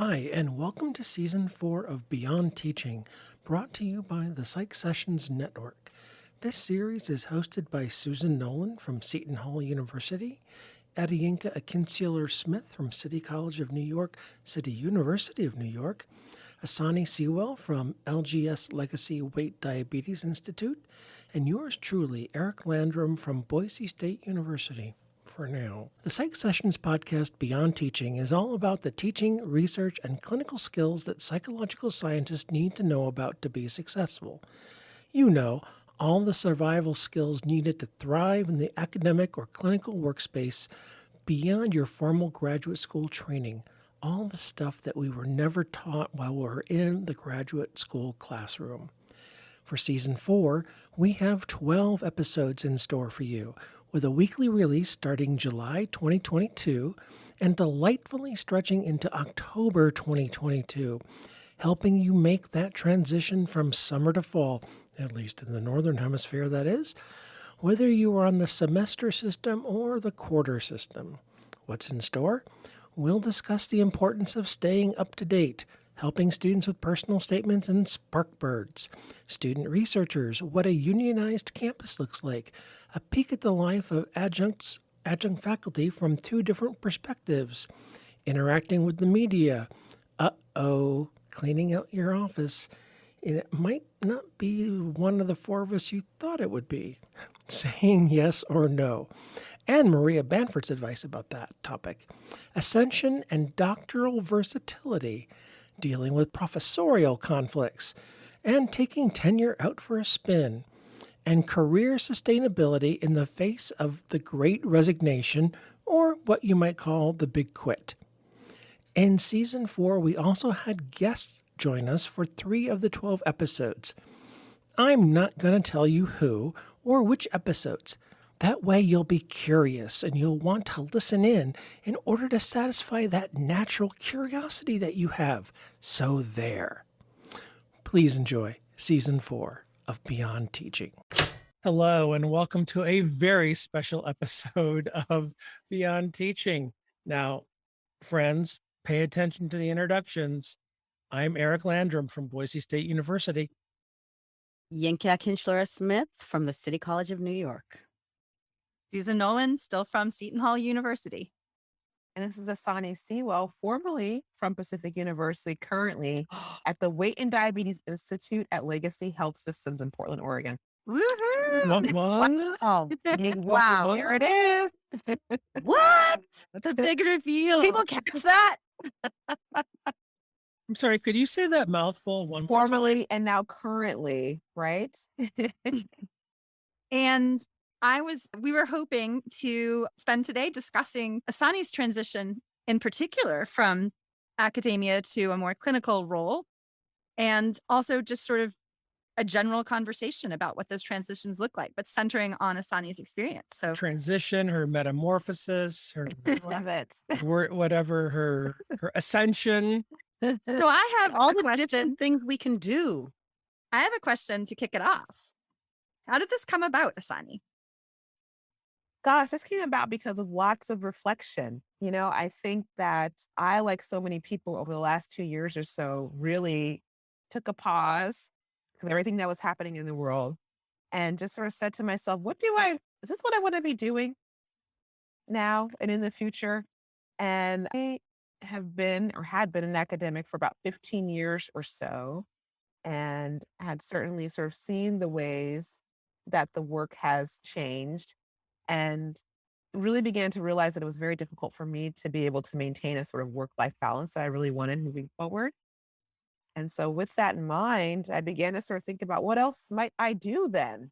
Hi, and welcome to Season 4 of Beyond Teaching, brought to you by the Psych Sessions Network. This series is hosted by Susan Nolan from Seton Hall University, Adiyinka Akinseler-Smith from City College of New York, City University of New York, Asani Sewell from LGS Legacy Weight Diabetes Institute, and yours truly, Eric Landrum from Boise State University. For now. The Psych Sessions podcast Beyond Teaching is all about the teaching, research, and clinical skills that psychological scientists need to know about to be successful. You know, all the survival skills needed to thrive in the academic or clinical workspace beyond your formal graduate school training. All the stuff that we were never taught while we were in the graduate school classroom. For Season 4, we have 12 episodes in store for you, with a weekly release starting July 2022 and delightfully stretching into October 2022, helping you make that transition from summer to fall, at least in the Northern Hemisphere, that is, whether you are on the semester system or the quarter system. What's in store? We'll discuss the importance of staying up to date, helping students with personal statements and sparkbirds, student researchers, what a unionized campus looks like, a peek at the life of adjunct faculty from two different perspectives, interacting with the media, cleaning out your office, and it might not be one of the four of us you thought it would be, saying yes or no, and Maria Banford's advice about that topic, Ascension and doctoral versatility, dealing with professorial conflicts, and taking tenure out for a spin, and career sustainability in the face of the Great Resignation, or what you might call the Big Quit. In Season 4, we also had guests join us for 3 of the 12 episodes. I'm not going to tell you who or which episodes. That way you'll be curious and you'll want to listen in order to satisfy that natural curiosity that you have. So there. Please enjoy Season 4 of Beyond Teaching. Hello, and welcome to a very special episode of Beyond Teaching. Now, friends, pay attention to the introductions. I'm Eric Landrum from Boise State University. Adiyinka Akinseler-Smith from the City College of New York. Susan Nolan, still from Seton Hall University. And this is Asani Sewell, formerly from Pacific University, currently at the Weight and Diabetes Institute at Legacy Health Systems in Portland, Oregon. Woohoo! Oh, Wow, here it is. what? What a big reveal. People catch that? I'm sorry, could you say that mouthful one more time? Formerly and now currently, right? And we were hoping to spend today discussing Asani's transition in particular from academia to a more clinical role, and also just sort of a general conversation about what those transitions look like, but centering on Asani's experience. So Transition, her metamorphosis, her Love it. whatever, her ascension. so I have All a the question. different things we can do. I have a question to kick it off. How did this come about, Asani? Gosh, this came about because of lots of reflection. You know, I think that I, like so many people over the last 2 years or so, really took a pause from everything that was happening in the world and just sort of said to myself, is this what I want to be doing now and in the future? And I have been or had been an academic for about 15 years or so, and had certainly sort of seen the ways that the work has changed, and really began to realize that it was very difficult for me to be able to maintain a sort of work-life balance that I really wanted moving forward. And so with that in mind, I began to sort of think about what else might I do then,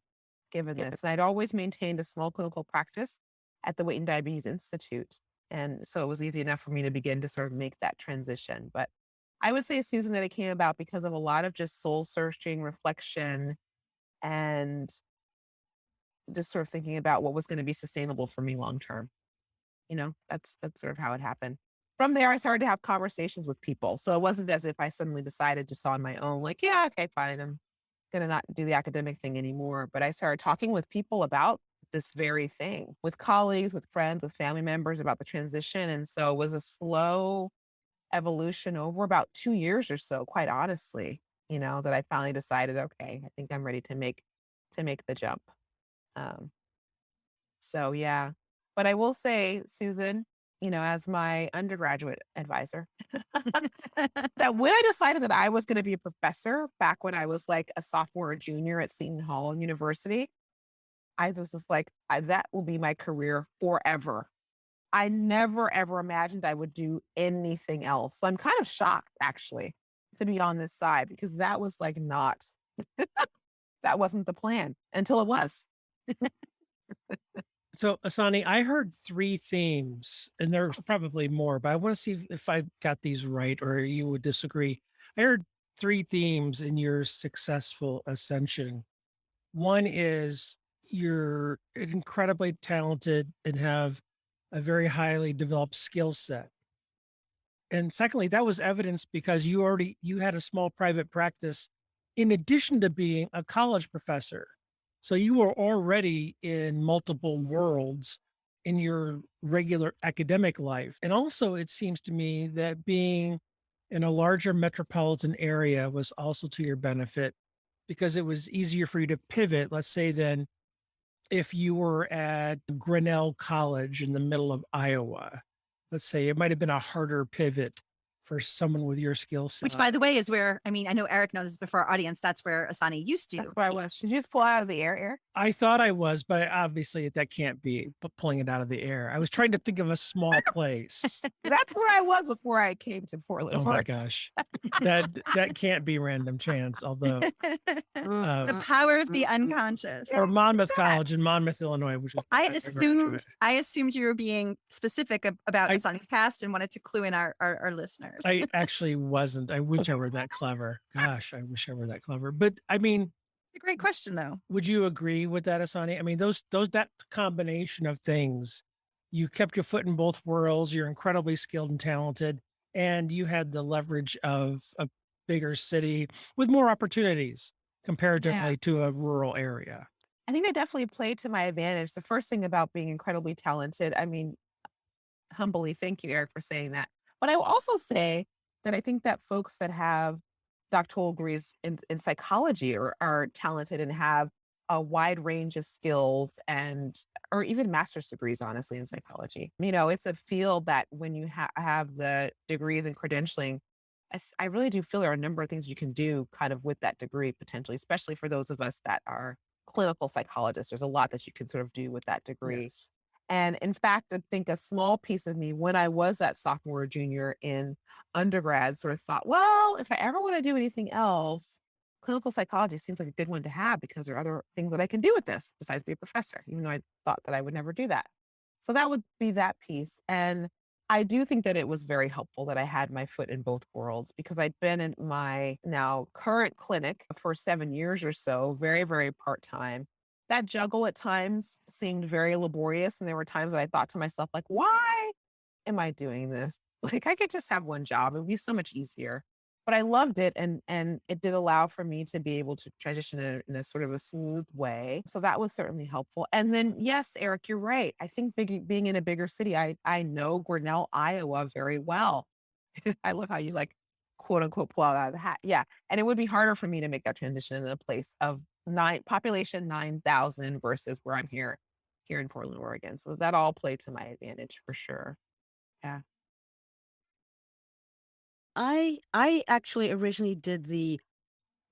given this. And I'd always maintained a small clinical practice at the Weight and Diabetes Institute. And so it was easy enough for me to begin to sort of make that transition. But I would say, Susan, that it came about because of a lot of just soul searching, reflection, and just sort of thinking about what was going to be sustainable for me long term. You know, that's sort of how it happened. From there, I started to have conversations with people. So it wasn't as if I suddenly decided just on my own, like, yeah, okay, fine, I'm going to not do the academic thing anymore. But I started talking with people about this very thing, with colleagues, with friends, with family members, about the transition. And so it was a slow evolution over about 2 years or so, quite honestly, that I finally decided, okay, I think I'm ready to make the jump. Um, so yeah. But I will say, Susan, as my undergraduate advisor, that when I decided that I was going to be a professor back when I was like a sophomore or junior at Seton Hall University, I was just like, that will be my career forever. I never ever imagined I would do anything else. So I'm kind of shocked actually to be on this side because that was like not, that wasn't the plan until it was. So, Asani, I heard three themes, and there's probably more, but I want to see if I got these right or you would disagree. I heard three themes in your successful ascension. One is you're incredibly talented and have a very highly developed skill set. And secondly, that was evidenced because you had a small private practice in addition to being a college professor. So you were already in multiple worlds in your regular academic life. And also it seems to me that being in a larger metropolitan area was also to your benefit because it was easier for you to pivot, let's say, than if you were at Grinnell College in the middle of Iowa. Let's say it might have been a harder pivot for someone with your skill Which, set. by the way, is where, I mean, I know Eric knows this, but for our audience, that's where Asani used That's to where I was. teach. Did you just pull out of the air, Eric? I thought I was, but obviously that can't be pulling it out of the air. I was trying to think of a small place. That's where I was before I came to Portland, Oh my Oregon. gosh. That can't be random chance, although The power of the unconscious. or Monmouth College in Monmouth, Illinois, which was I my graduate. assumed you were being specific about I- Asani's past and wanted to clue in our listeners. I actually wasn't. I wish I were that clever. Gosh, I wish I were that clever. But I mean, A great question, though. would you agree with that, Asani? I mean, that combination of things, you kept your foot in both worlds. You're incredibly skilled and talented, and you had the leverage of a bigger city with more opportunities comparatively to a rural area. I think that definitely played to my advantage. The first thing about being incredibly talented, I mean, humbly, thank you, Eric, for saying that. But I will also say that I think that folks that have doctoral degrees in psychology are talented and have a wide range of skills or even master's degrees, honestly, in psychology. It's a field that when you have the degrees and credentialing, I really do feel there are a number of things you can do kind of with that degree potentially, especially for those of us that are clinical psychologists. There's a lot that you can sort of do with that degree. Yes. And in fact, I think a small piece of me, when I was that sophomore or junior in undergrad, sort of thought, well, if I ever want to do anything else, clinical psychology seems like a good one to have because there are other things that I can do with this besides be a professor, even though I thought that I would never do that. So that would be that piece. And I do think that it was very helpful that I had my foot in both worlds because I'd been in my now current clinic for 7 years or so, very, very part time. That juggle at times seemed very laborious. And there were times that I thought to myself, like, why am I doing this? Like, I could just have one job. It would be so much easier. But I loved it. And it did allow for me to be able to transition in a sort of a smooth way. So that was certainly helpful. And then, yes, Eric, you're right. I think being in a bigger city, I know Grinnell, Iowa very well. I love how you like, quote unquote, pull out of the hat. Yeah. And it would be harder for me to make that transition in a place of population 9,000 versus where I'm here in Portland, Oregon. So that all played to my advantage for sure. Yeah. I actually originally did the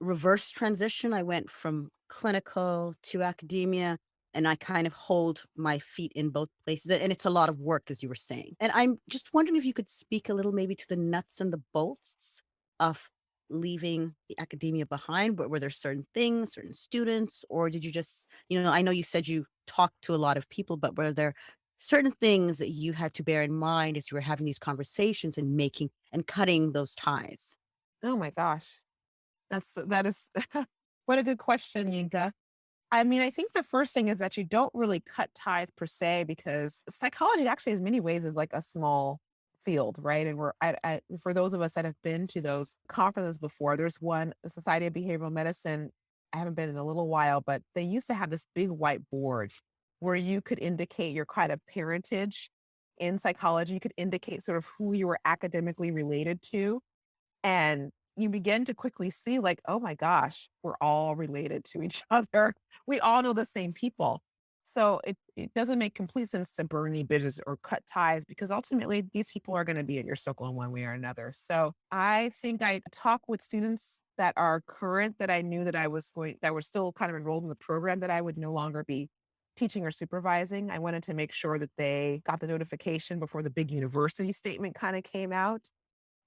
reverse transition. I went from clinical to academia, and I kind of hold my feet in both places. And it's a lot of work, as you were saying. And I'm just wondering if you could speak a little maybe to the nuts and the bolts of leaving the academia behind. Were there certain things, certain students, or did you just, I know you said you talked to a lot of people, but were there certain things that you had to bear in mind as you were having these conversations and making and cutting those ties? Oh my gosh. That is what a good question, Yinka. I mean, I think the first thing is that you don't really cut ties per se because psychology actually has many ways is like a small field, right? And for those of us that have been to those conferences before, there's one, the Society of Behavioral Medicine. I haven't been in a little while, but they used to have this big white board where you could indicate your kind of parentage in psychology, you could indicate sort of who you were academically related to. And you begin to quickly see, like, oh my gosh, we're all related to each other. We all know the same people. So it doesn't make complete sense to burn any bridges or cut ties because ultimately these people are going to be in your circle in one way or another. So I think I talk with students that are current that I knew that that were still kind of enrolled in the program that I would no longer be teaching or supervising. I wanted to make sure that they got the notification before the big university statement kind of came out,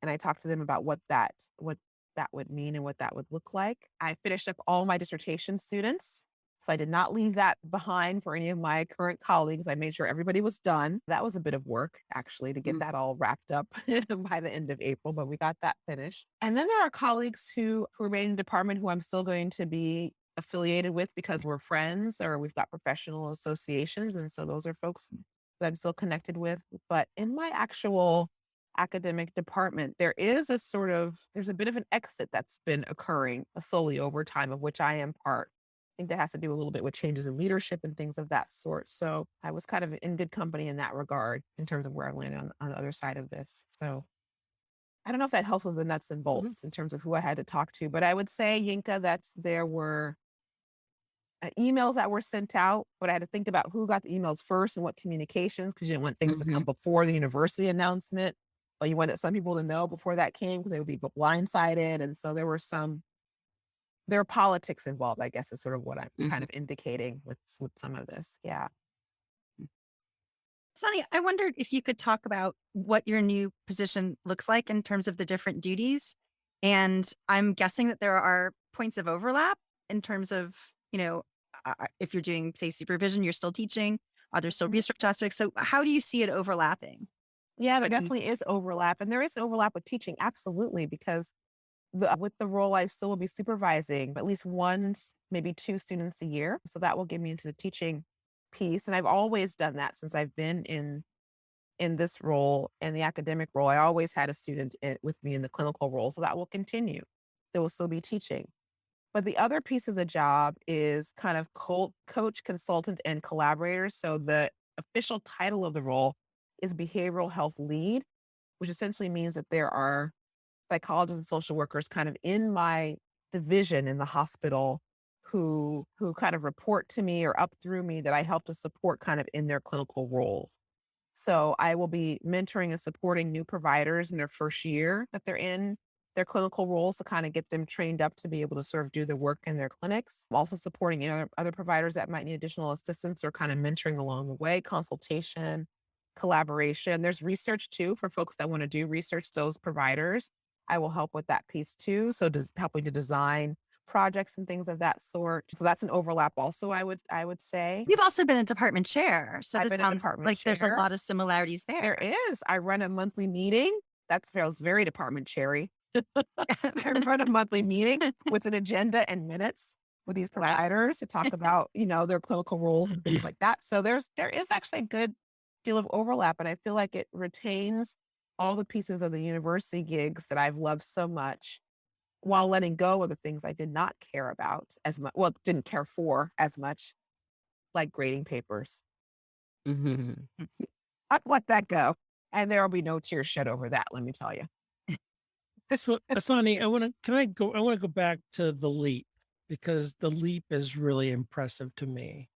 and I talked to them about what that would mean and what that would look like. I finished up all my dissertation students. So I did not leave that behind for any of my current colleagues. I made sure everybody was done. That was a bit of work actually to get Mm. that all wrapped up by the end of April, but we got that finished. And then there are colleagues who remain in the department who I'm still going to be affiliated with because we're friends or we've got professional associations. And so those are folks that I'm still connected with. But in my actual academic department, there's a bit of an exit that's been occurring solely over time, of which I am part. I think that has to do a little bit with changes in leadership and things of that sort. So I was kind of in good company in that regard in terms of where I landed on the other side of this. So I don't know if that helps with the nuts and Mhm. bolts in terms of who I had to talk to, but I would say, Yinka, that there were emails that were sent out, but I had to think about who got the emails first and what communications because you didn't want things to come Mhm. before the university announcement. But you wanted some people to know before that came because they would be blindsided. And so there were politics involved, I guess is sort of what I'm kind Mhm. of indicating with some of this. Yeah. Sunny, I wondered if you could talk about what your new position looks like in terms of the different duties. And I'm guessing that there are points of overlap in terms of, if you're doing, say, supervision, you're still teaching. Are there still Mhm. research aspects? So, how do you see it overlapping? Yeah, there What do you- definitely is overlap. And there is overlap with teaching, absolutely, because with the role I still will be supervising at least one, maybe two students a year. So that will get me into the teaching piece. And I've always done that since I've been in this role and the academic role. I always had a student with me in the clinical role. So that will continue. There will still be teaching. But the other piece of the job is kind of coach, consultant, and collaborator. So the official title of the role is behavioral health lead, which essentially means that there are psychologists and social workers kind of in my division in the hospital who kind of report to me or up through me that I help to support kind of in their clinical roles. So I will be mentoring and supporting new providers in their first year that they're in their clinical roles to kind of get them trained up to be able to sort of do the work in their clinics. I'm also supporting other providers that might need additional assistance or kind of mentoring along the way, consultation, collaboration. There's research too for folks that want to do research, those providers. I will help with that piece too. So helping to design projects and things of that sort. So that's an overlap also, I would say. You've also been a department chair. So, I've this been a sounds department like there's a chair. lot of similarities There there. is. I run a monthly meeting. That feels very department cherry. I run a monthly meeting with an agenda and minutes with these Wow. providers to talk about, their clinical roles and things like that. So there is actually a good deal of overlap, and I feel like it retains all the pieces of the university gigs that I've loved so much while letting go of the things I did not care about as much. Well, didn't care for as much, like grading papers. Mhm. I'd let that go. And there will be no tears shed over that, let me tell you. So, Asani, I want to go back to the leap because the leap is really impressive to me.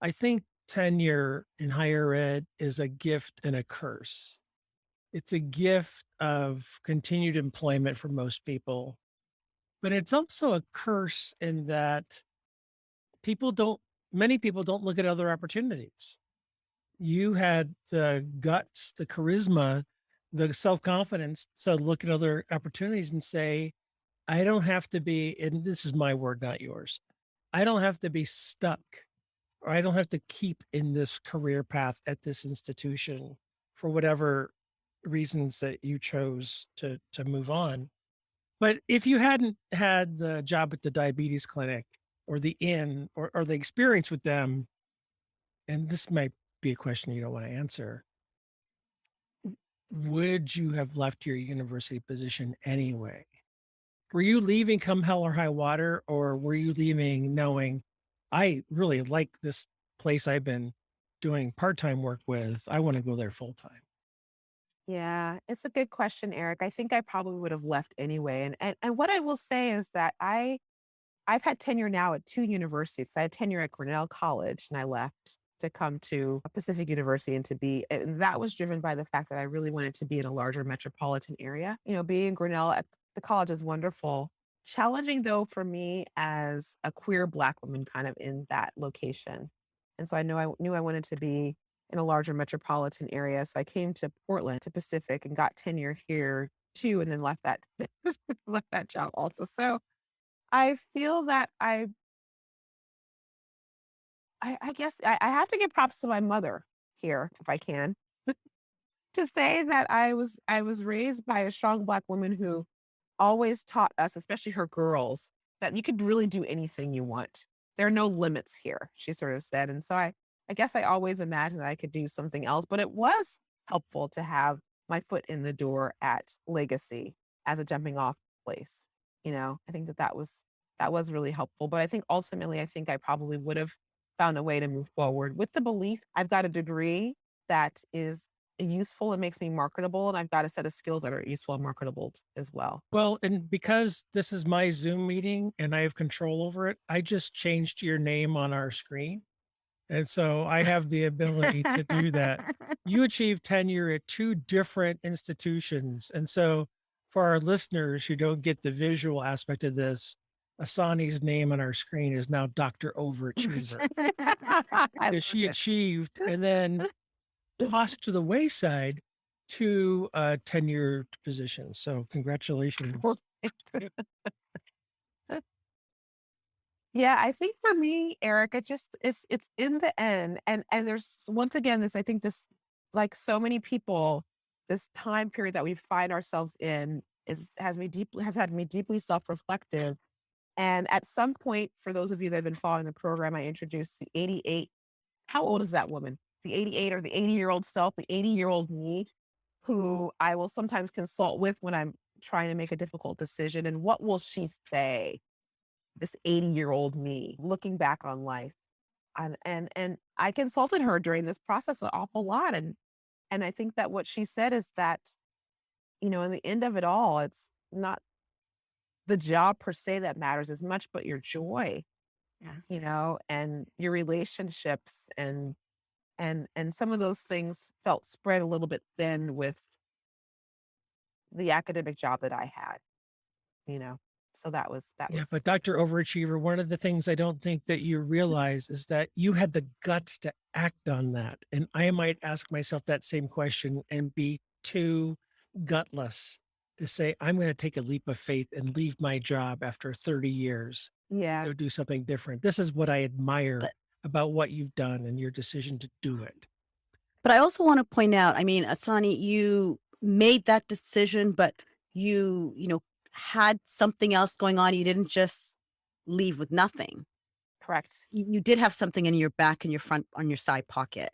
I think tenure in higher ed is a gift and a curse. It's a gift of continued employment for most people, but it's also a curse in that people don't, many people don't look at other opportunities. You had the guts, the charisma, the self confidence to look at other opportunities and say, I don't have to be, and this is my word, not yours. I don't have to be stuck or I don't have to keep in this career path at this institution for whatever reasons that you chose to move on. But if you hadn't had the job at the diabetes clinic or the inn or the experience with them, and this might be a question you don't want to answer, would you have left your university position anyway? Were you leaving come hell or high water, or were you leaving knowing I really like this place I've been doing part-time work with, I want to go there full-time. Yeah, it's a good question, Eric. I think I probably would have left anyway. And what I will say is that I've had tenure now at 2 universities. I had tenure at Grinnell College, and I left to come to Pacific University and that was driven by the fact that I really wanted to be in a larger metropolitan area. Being in Grinnell at the college is wonderful. Challenging though for me as a queer Black woman kind of in that location. And so I knew I wanted to be in a larger metropolitan area. So I came to Portland to Pacific and got tenure here too, and then left that left that job also. So I feel that I guess I have to give props to my mother here, if I can, to say that I was raised by a strong Black woman who always taught us, especially her girls, that you could really do anything you want. There are no limits here, she sort of said. And so I guess I always imagined that I could do something else, but it was helpful to have my foot in the door at Legacy as a jumping off place. I think that was really helpful. But I think ultimately, I think I probably would have found a way to move forward with the belief I've got a degree that is useful and makes me marketable, and I've got a set of skills that are useful and marketable as well. Well, and because this is my Zoom meeting and I have control over it, I just changed your name on our screen. And so I have the ability to do that. You achieved tenure at 2 different institutions. And so for our listeners who don't get the visual aspect of this, Asani's name on our screen is now Dr. Overachiever. I Because she love it. achieved and then tossed to the wayside to a tenured position. So congratulations. Yep. Yeah, I think for me, Eric, it's in the end, and there's once again this I think this like so many people, this time period that we find ourselves in has had me deeply self-reflective. And at some point, for those of you that have been following the program, I introduced the 88. How old is that woman? The 88 or the 80-year-old self, the 80-year-old me, who I will sometimes consult with when I'm trying to make a difficult decision. And what will she say? This 80-year-old me looking back on life. And I consulted her during this process an awful lot. And I think that what she said is that, in the end of it all, it's not the job per se that matters as much, but your joy, Yeah. and your relationships and some of those things felt spread a little bit thin with the academic job that I had, you know. So that Yeah, was but Dr. Overachiever, one of the things I don't think that you realize is that you had the guts to act on that. And I might ask myself that same question and be too gutless to say, I'm going to take a leap of faith and leave my job after 30 years, yeah. go do something different. This is what I admire But about what you've done and your decision to do it. but I also want to point out, I mean, Asani, you made that decision, but you had something else going on. You didn't just leave with nothing. Correct. You did have something in your back and your front on your side pocket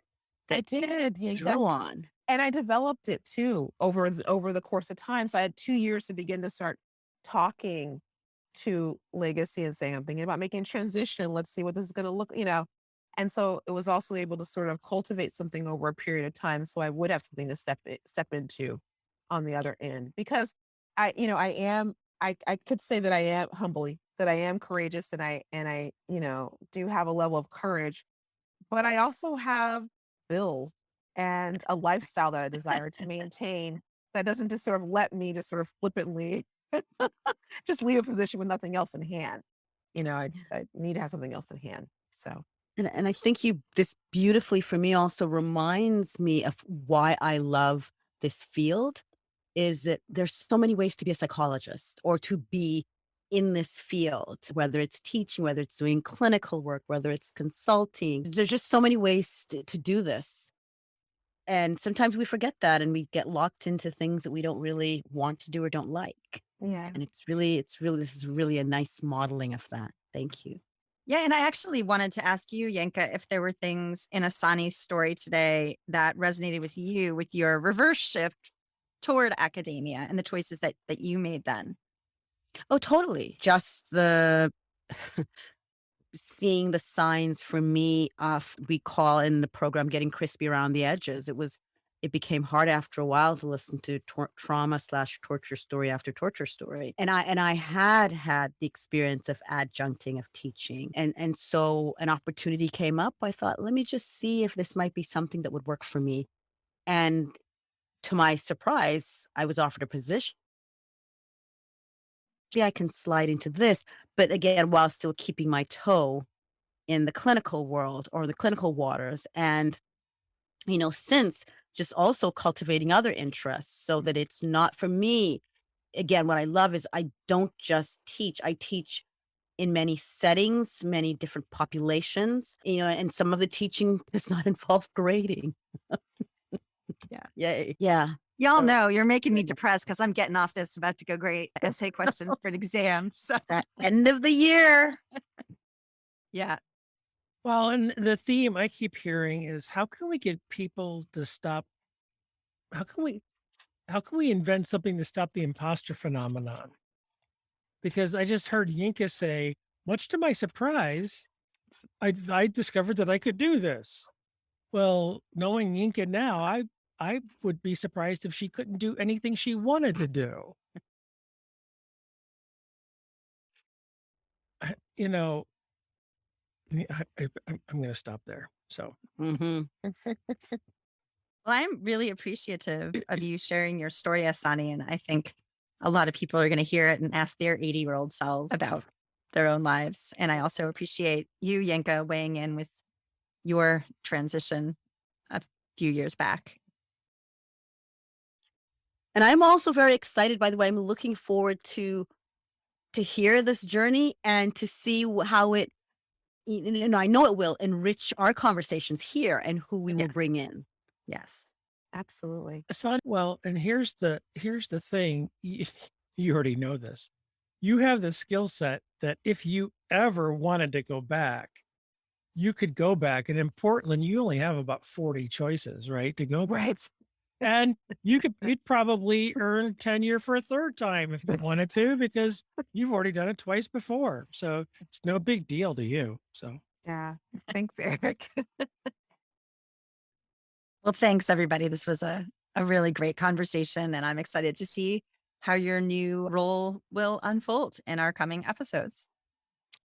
I that did. Yeah, you drew on. and I developed it too over the course of time. So I had 2 years to begin to start talking to Legacy and saying, I'm thinking about making a transition. Let's see what this is going to look. And so it was also able to sort of cultivate something over a period of time. So I would have something to step into on the other end because I could say that I am humbly, that I am courageous and I do have a level of courage, but I also have bills and a lifestyle that I desire to maintain that doesn't just sort of let me just sort of flippantly just leave a position with nothing else in hand. I need to have something else in hand. So And I think this beautifully for me also reminds me of why I love this field is that there's so many ways to be a psychologist or to be in this field, whether it's teaching, whether it's doing clinical work, whether it's consulting. There's just so many ways to do this. And sometimes we forget that and we get locked into things that we don't really want to do or don't like. yeah. And this is really a nice modeling of that. Thank you. Yeah, and I actually wanted to ask you, Yanka, if there were things in Asani's story today that resonated with you with your reverse shift toward academia and the choices that you made then. Oh, totally. Just the seeing the signs for me of, we call in the program, getting crispy around the edges. It became hard after a while to listen to trauma/torture story after torture story. And I had the experience of adjuncting, of teaching. And so an opportunity came up. I thought, let me just see if this might be something that would work for me. And to my surprise, I was offered a position. I can slide into this, but again, while still keeping my toe in the clinical world or the clinical waters. And, since just also cultivating other interests so that it's not for me. Again, what I love is I don't just teach, I teach in many settings, many different populations, and some of the teaching does not involve grading. Yeah. Yay. Yeah. Y'all So- know you're making me depressed because I'm getting off this about to go great essay questions for an exam. So That end of the year. yeah. Well, and the theme I keep hearing is how can we get people to stop? How can we invent something to stop the imposter phenomenon? Because I just heard Yinka say, much to my surprise, I discovered that I could do this. Well, knowing Yinka now, I would be surprised if she couldn't do anything she wanted to do. You know, I'm going to stop there. So, Mhm. Well, I'm really appreciative of you sharing your story, Asani. And I think a lot of people are going to hear it and ask their 80-year-old selves about their own lives. And I also appreciate you, Yenka, weighing in with your transition a few years back. And I'm also very excited, by the way. I'm looking forward to hear this journey and to see how it, and I know it will enrich our conversations here and who we will Yes. bring in. Yes. Absolutely. Asani, well, and here's the thing. You already know this. You have the skill set that if you ever wanted to go back, you could go back. And in Portland, you only have about 40 choices, right? To go back. Right. And you'd probably earn tenure for a third time if you wanted to, because you've already done it twice before. So it's no big deal to you. So Yeah. Thanks, Eric. Well, thanks, everybody. This was a really great conversation, and I'm excited to see how your new role will unfold in our coming episodes.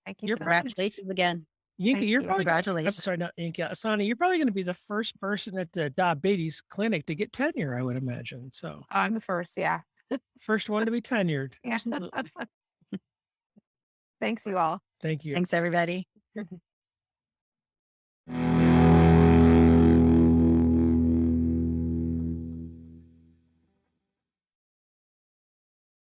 Thank you. You're so right. much. Congratulations again. Yinka, Thank you're you. probably, I'm Congratulations. sorry, not Yinka, Asani, you're probably going to be the first person at the diabetes clinic to get tenure, I would imagine. So I'm the first. Yeah. first one to be tenured. Yeah. Absolutely. Thanks, you all. Thank you. Thanks, everybody.